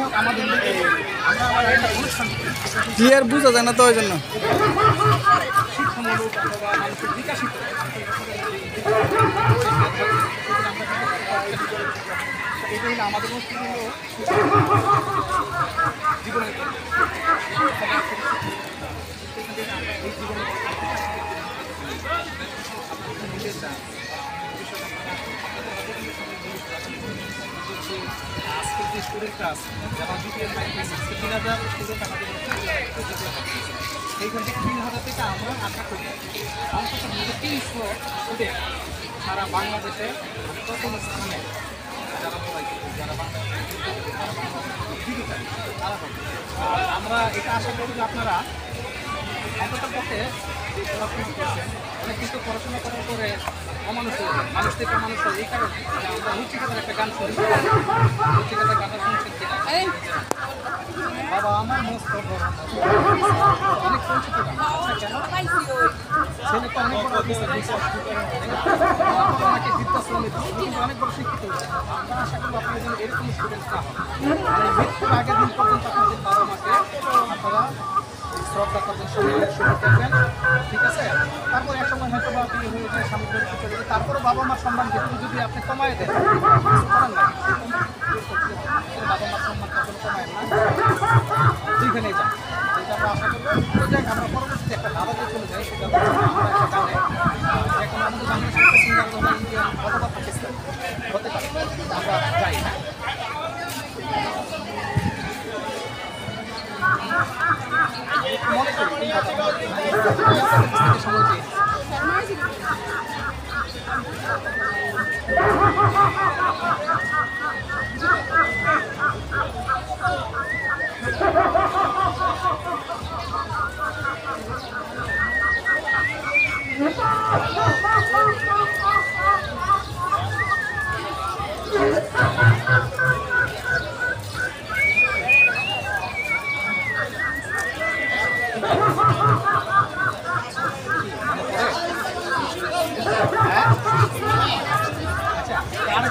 হোক আমাদের আমরা আমার একটা অনুষ্ঠান কি আর বুঝা যায় না তো ওই জন্য শিক্ষামূলক অথবা মানুষের বিকাশিত এটা হলো আমাদের অনুষ্ঠান হলো জীবনের এই জীবনের আজকের যে স্টুডেন্টরা আছে যারা দ্বিতীয় 3,000 স্টুডেন্ট আমাদের এইখান থেকে 3,000 থেকে আমরা আশা করি অন্তত 300 স্টুডেন্ট সারা বাংলাদেশে প্রথম স্থানে যারা যারা তারা আমরা এটা আশা করি যে আপনারা এতটা পথে যে পড়াশোনা করছেন অনেক কিন্তু পড়াশোনা করার পরে অমানুষ মানুষ থেকে অমানুষ হয় এই কারণে যে আমরা রুচিকাতার একটা গান শুনি রুচিকাতার গানটা শুনছেন কিনা বাবা আমার মস্ত অনেক পরিচিত গান ছেলে তো অনেক বড় অনেকে বৃদ্ধাশ্রমে কিন্তু অনেক বড় শিক্ষিত আমরা আশা করবো আপনারা যেন এরকম স্টুডেন্ট না হয় মৃত্যুর আগের দিন পর্যন্ত আপনাদের বাবা মাকে আপনারা শ্রদ্ধা করবেন সময় করবেন ঠিক আছে তারপর এক সময় হয়তো বা বিয়ে হয়ে যায় স্বামী চলে যায় তারপরে বাবা মার সম্মান যেটুকু যদি আপনি কমায় দেন করার নাই বাবা মার সম্মান কখনো কমায় না যেখানে যান এটা আমরা আশা করবো যাক আমরা পরবর্তীতে একটা ধারাতে চলে যাই সেটা আমরা একটা গানে এখন আমাদের বাংলাদেশের একটা সিঙ্গার হলো ইন্ডিয়ান অথবা পাকিস্তান হতে পারে আমরা যাই না মনে করি সময় পেয়ে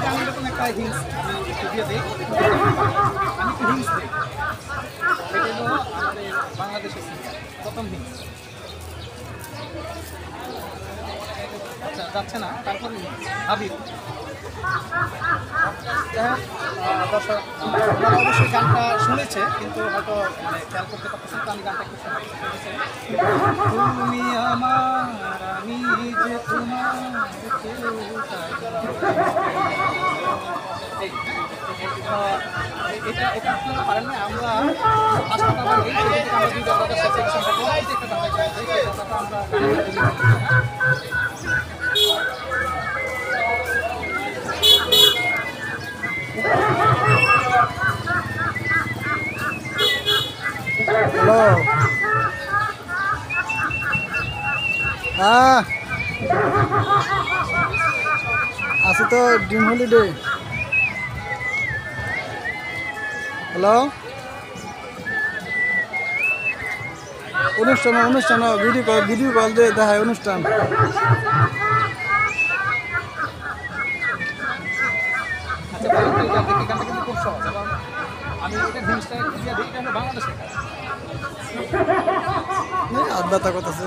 আমি এরকম একটা হিংস আমি ভিডিও দিই আমি একটু হিংস দিই এটা হলো আমাদের বাংলাদেশের সিঙ্গার প্রথম হিংস আচ্ছা যাচ্ছে না তারপরে হাবিব দর্শক আপনারা অবশ্যই গানটা শুনেছে কিন্তু হয়তো মানে খেয়াল করতে পারতেছেন তো আমি গানটা একটু শোনাই তুমি আমার আমি যে তোমার এটা এটা আপনারা পারেন না আমরা হাসপাতাল আমরা দুই দাদাদের সাথে হ্যালো হ্যাঁ আছি তো ড্রিম হলিডে হ্যালো অনুষ্ঠান ভিডিও কল দিয়ে দেখায় অনুষ্ঠান আমি এটা জিনিসটা দিয়ে দিই এটা বাংলাদেশে আড্ডা কথা আছে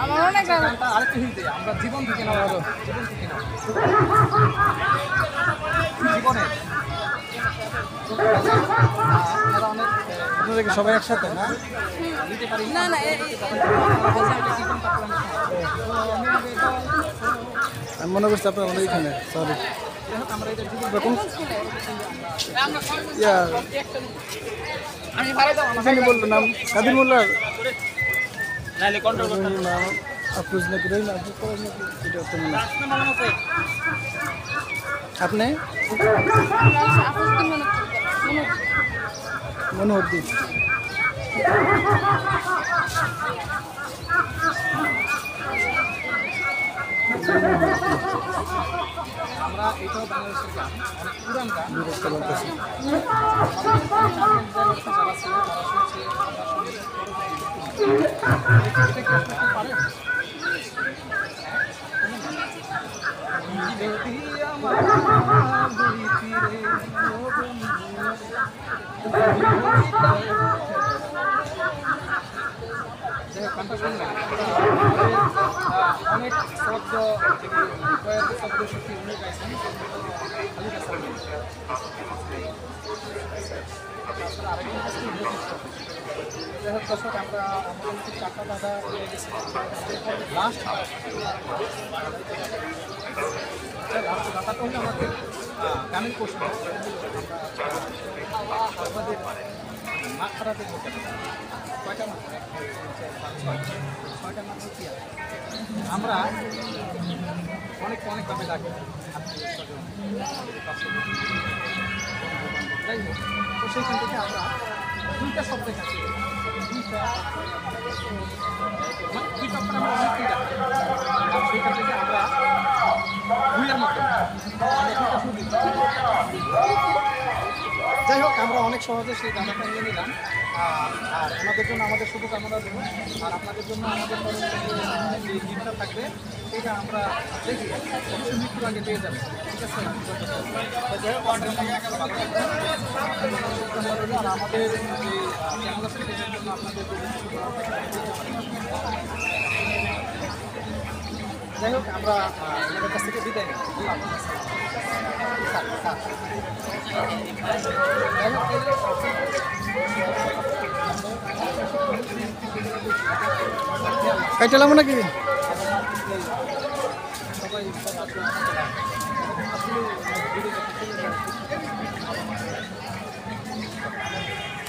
আমার অনেক গানটা আরেকটু হিন্দি আমরা জীবন থেকে নেওয়া জীবন থেকে নেওয়া জীবনের আপনারা কি সবাই একসাথে না নিতে পারি না না আমি মনে করছি আপনার আমাদের এখানে সরি আমি ভাড়া দাও আমি বলবো নাম কাদির মোল্লার নাইলে কন্ট্রোল করতে নাম আফরোজ নাকি রহিম আফরোজ করেন নাকি এটা তো মনে আপনি মনোহরদ্দিন আমরা এটাও বাংলাদেশের গান অনেক পুরান গান বিরক্ত করতেছি যারা ছিল তারা শুনছে এটা কি আপনি কি পারেন? যদি আমার দুই তীরে ও বন্ধু, গানটা শুনলেন অনেক শব্দ প্রয়াত শব্দ সত্যি উনি গাইছেন খালি গাছেন আরেকজন কাছে যাই হোক দর্শক আমরা মোটামুটি 4টা দাদা পেয়ে গেছি লাস্ট দাদাটা হলে আমাদের গানের প্রশ্ন আমাদের মাঠ খারাপের মধ্যে কয়টা মাঠ? 6টা মাঠ কি আছে? আমরা অনেকভাবে ডাকি যাই হোক তো সেইখান থেকে আমরা 2টা শব্দ কাছে 2টা অক্ষর আমরা অনেকটাই ডাকি সেইখান থেকে আমরা ভুলের মতো যাই হোক আমরা অনেক সহজে সেই গানটা নিয়ে নিলাম আর ওনাদের জন্য আমাদের শুভকামনা দেবো আর আপনাদের জন্য আমাদের যে গীতটা থাকবে সেটা আমরা দেখি অবশ্যই মৃত্যুর আগে পেয়ে যাবে ঠিক আছে যাই হোক আর আমাদের যে চ্যানেল আছে সেটার জন্য আপনাদের যাই হোক আমরা ওনাদের কাছ থেকে বিদায় নিই কাইটালাম নাকি